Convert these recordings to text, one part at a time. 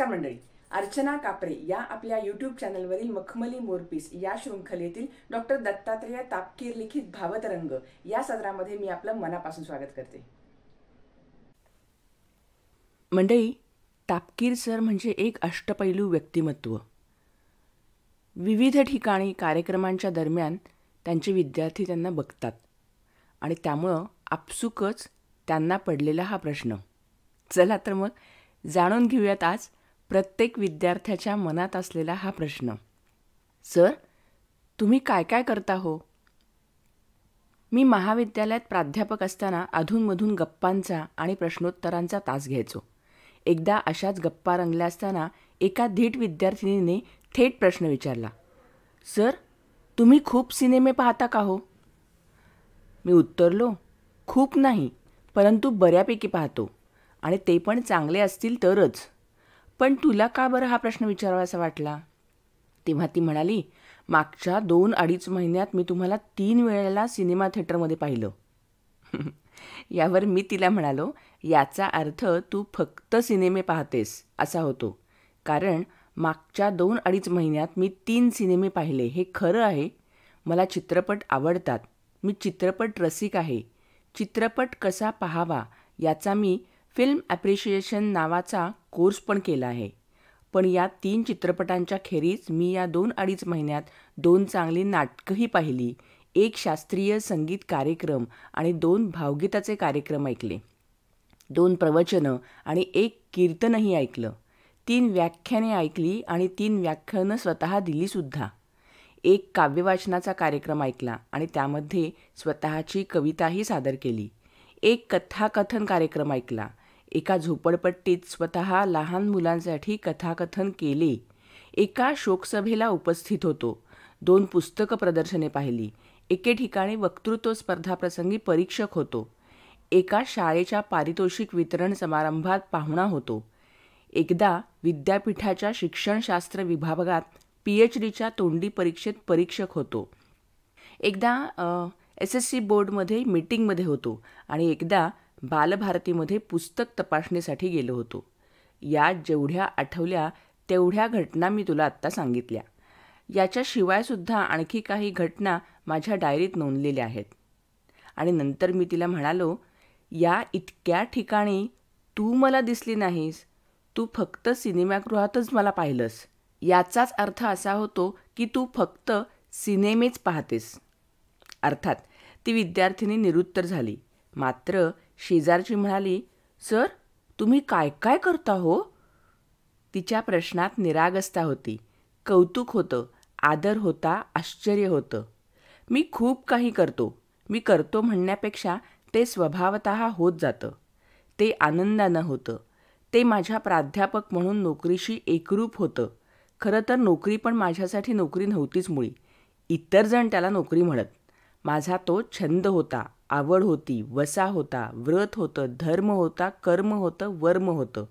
नमस्कार मंडळी. अर्चना कापरे या आपल्या यूट्यूब चॅनलवरील मखमली मोरपीस या शृंखलेतील डॉक्टर दत्तात्रेय तापकीर लिखित भावतरंग या सदरामध्ये मी आपलं मनापासून स्वागत करते. मंडळी, तापकीर सर म्हणजे एक अष्टपैलू व्यक्तिमत्व. विविध ठिकाणी कार्यक्रमांच्या दरम्यान त्यांचे विद्यार्थी त्यांना बघतात आणि त्यामुळं आपसुकच त्यांना पडलेला हा प्रश्न. चला तर मग जाणून घेऊयात आज प्रत्येक विद्यार्थ्याच्या मनात असलेला हा प्रश्न. सर, तुम्ही काय काय करता हो? मी महाविद्यालयात प्राध्यापक असताना अधूनमधून गप्पांचा आणि प्रश्नोत्तरांचा तास घ्यायचो. एकदा अशाच गप्पा रंगल्या असताना एका धीट विद्यार्थिनीने थेट प्रश्न विचारला, सर, तुम्ही खूप सिनेमे पाहता का हो? मी उत्तरलो, खूप नाही, परंतु बऱ्यापैकी पाहतो, आणि ते पण चांगले असतील तरच. पण तुला का बरं हा प्रश्न विचारावासा वाटला? तेव्हा ती म्हणाली, मागच्या 2-2.5 महिन्यात मी तुम्हाला 3 वेळेला सिनेमा थिएटरमध्ये पाहिलं. यावर मी तिला म्हणालो, याचा अर्थ तू फक्त सिनेमे पाहतेस असा होतो, कारण मागच्या 2-2.5 महिन्यात मी 3 सिनेमे पाहिले हे खरं आहे. मला चित्रपट आवडतात, मी चित्रपट रसिक आहे. चित्रपट कसा पाहावा याचा मी फिल्म ॲप्रिशिएशन नावाचा कोर्स पण केला आहे. पण या 3 चित्रपटांच्या खेरीज मी या 2-2.5 महिन्यात 2 चांगली नाटकंही पाहिली, 1 शास्त्रीय संगीत कार्यक्रम आणि 2 भावगीताचे कार्यक्रम ऐकले, 2 प्रवचनं आणि 1 कीर्तनही ऐकलं, 3 व्याख्याने ऐकली आणि 3 व्याख्यानं स्वतः दिलीसुद्धा, 1 काव्यवाचनाचा कार्यक्रम ऐकला आणि त्यामध्ये स्वतःची कविताही सादर केली, 1 कथाकथन कार्यक्रम ऐकला, एका झोपडपट्टीत स्वतः लहान मुलांसाठी कथाकथन केले, एका शोकसभेला उपस्थित होतो, 2 पुस्तकं प्रदर्शने पाहिली, एके ठिकाणी वक्तृत्व स्पर्धाप्रसंगी परीक्षक होतो, एका शाळेच्या पारितोषिक वितरण समारंभात पाहुणा होतो, एकदा विद्यापीठाच्या शिक्षणशास्त्र विभागात PhDच्या तोंडी परीक्षेत परीक्षक होतो, एकदा SSC बोर्डमध्ये मीटिंगमध्ये होतो आणि एकदा बालभारतीमध्ये पुस्तक तपासणीसाठी गेलो होतो. या जेवढ्या आठवल्या तेवढ्या घटना मी तुला आत्ता सांगितल्या. याच्याशिवायसुद्धा आणखी काही घटना माझ्या डायरीत नोंदलेल्या आहेत. आणि नंतर मी तिला म्हणालो, या इतक्या ठिकाणी तू मला दिसली नाहीस, तू फक्त सिनेमागृहातच मला पाहिलंस. याचाच अर्थ असा होतो की तू फक्त सिनेमेच पाहतेस. अर्थात ती विद्यार्थिनी निरुत्तर झाली. मात्र शेजारची म्हणाली, सर, तुम्ही काय काय करता हो? तिच्या प्रश्नात निरागसता होती, कौतुक होतं, आदर होता, आश्चर्य होतं. मी खूप काही करतो. मी करतो म्हणण्यापेक्षा ते स्वभावतः होत जातं. ते आनंदानं होतं. ते माझ्या प्राध्यापक म्हणून नोकरीशी एकरूप होतं. खरं तर नोकरी पण माझ्यासाठी नोकरी नव्हतीच मुळी. इतर जण त्याला नोकरी म्हणत. माझा तो छंद होता, आवड होती, वसा होता, व्रत होतं, धर्म होता, कर्म होतं, वर्म होतं.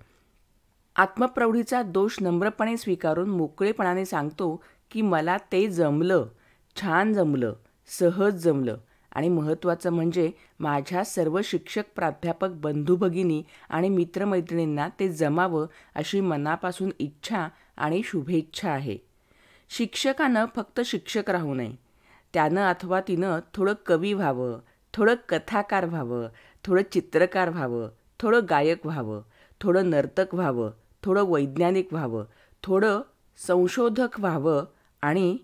आत्मप्रौढीचा दोष नम्रपणे स्वीकारून मोकळेपणाने सांगतो की मला ते जमलं, छान जमलं, सहज जमलं, आणि महत्त्वाचं म्हणजे माझ्या सर्व शिक्षक, प्राध्यापक, बंधुभगिनी आणि मित्रमैत्रिणींना ते जमावं अशी मनापासून इच्छा आणि शुभेच्छा आहे. शिक्षकानं फक्त शिक्षक राहू नये. त्यानं अथवा तिनं थोडं कवी व्हावं, थोडं कथाकार व्हावं, थोडं चित्रकार व्हावं, थोडं गायक व्हावं, थोडं नर्तक व्हावं, थोडं वैज्ञानिक व्हावं, थोडं संशोधक व्हावं आणि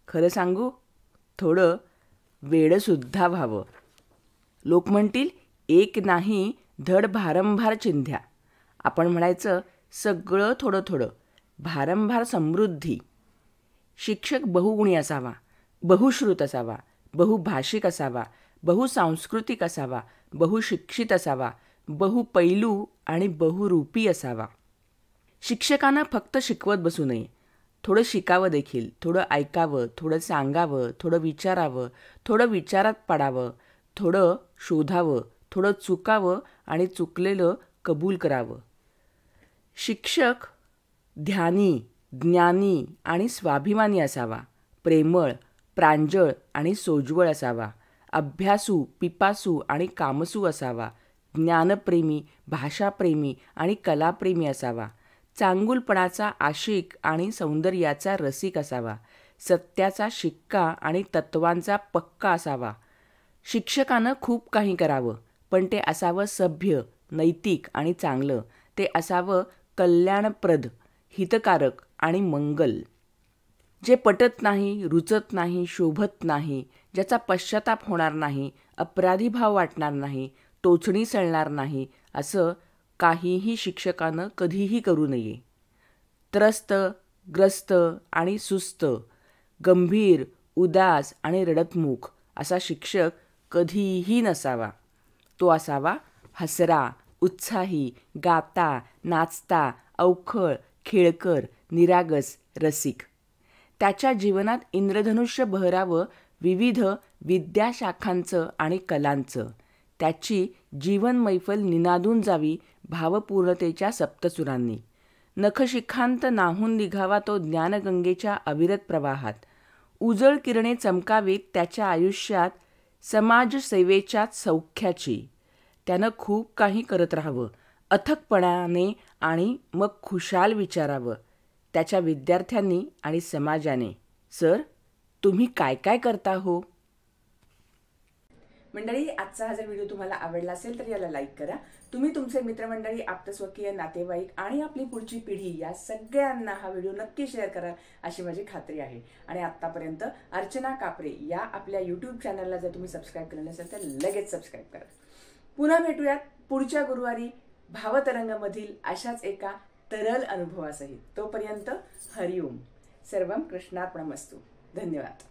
खरं सांगू, थोडं वेडंसुद्धा व्हावं. लोक म्हणतील, एक नाही धड भारंभार चिंध्या. आपण म्हणायचं, सगळं थोडं थोडं, भारंभार समृद्धी. शिक्षक बहुगुणी असावा, बहुश्रुत असावा, बहुभाषिक असावा, बहुसांस्कृतिक असावा, बहुशिक्षित असावा, बहुपैलू आणि बहुरूपी असावा. शिक्षकांना फक्त शिकवत बसू नये. थोडं शिकावं देखील, थोडं ऐकावं, थोडं सांगावं, थोडं विचारावं, थोडं विचारात पडावं, थोडं शोधावं, थोडं चुकावं आणि चुकलेलं कबूल करावं. शिक्षक ध्यानी, ज्ञानी आणि स्वाभिमानी असावा, प्रेमळ, प्रांजळ आणि सोज्वळ असावा, अभ्यासू, पिपासू आणि कामसू असावा, ज्ञानप्रेमी, भाषाप्रेमी आणि कलाप्रेमी असावा, चांगुलपणाचा आशिक आणि सौंदर्याचा रसिक असावा, सत्याचा शिक्का आणि तत्वांचा पक्का असावा. शिक्षकानं खूप काही करावं, पण ते असावं सभ्य, नैतिक आणि चांगलं. ते असावं कल्याणप्रद, हितकारक आणि मंगल. जे पटत नाही, रुचत नाही, शोभत नाही, ज्याचा पश्चाताप होणार नाही, अपराधी भाव वाटणार नाही, टोचणी सळणार नाही, असं काहीही शिक्षकानं कधीही करू नये. त्रस्त, ग्रस्त आणि सुस्त, गंभीर, उदास आणि रडतमुख असा शिक्षक कधीही नसावा. तो असावा हसरा, उत्साही, गाता, नाचता, अवखळ, खेळकर, निरागस, रसिक. त्याच्या जीवनात इंद्रधनुष्य बहरावं विविध विद्याशाखांचं आणि कलांचं. त्याची जीवन मैफल निनादून जावी भावपूर्णतेच्या सप्तसुरांनी. नखशिखांत नाहून निघावा तो ज्ञानगंगेच्या अविरत प्रवाहात. उजळ किरणे चमकावीत त्याच्या आयुष्यात समाजसेवेच्या सौख्याची. त्यानं खूप काही करत राहावं अथकपणाने आणि मग खुशाल विचारावं त्याच्या विद्यार्थ्यांनी आणि समाजाने, सर तुम्ही काय काय करता हो? मंडळी, आजचा हा जर व्हिडिओ तुम्हाला आवडला असेल तर याला लाईक करा. तुम्ही तुमचे मित्रमंडळी, आप्तस्वकीय, नातेवाईक आणि आपली पुढची पिढी या सगळ्यांना हा व्हिडिओ नक्की शेअर करा अशी माझी खात्री आहे. आणि आत्तापर्यंत अर्चना कापरे या आपल्या यूट्यूब चॅनलला जर तुम्ही सबस्क्राईब केलं नसेल तर लगेच सबस्क्राईब करा. पुन्हा भेटूयात पुढच्या गुरुवारी भावतरंगमधील अशाच एका तरल अनुभवासहित. तोपर्यंत हरिओम. सर्वम कृष्णार्पणमस्तु. धन्यवाद.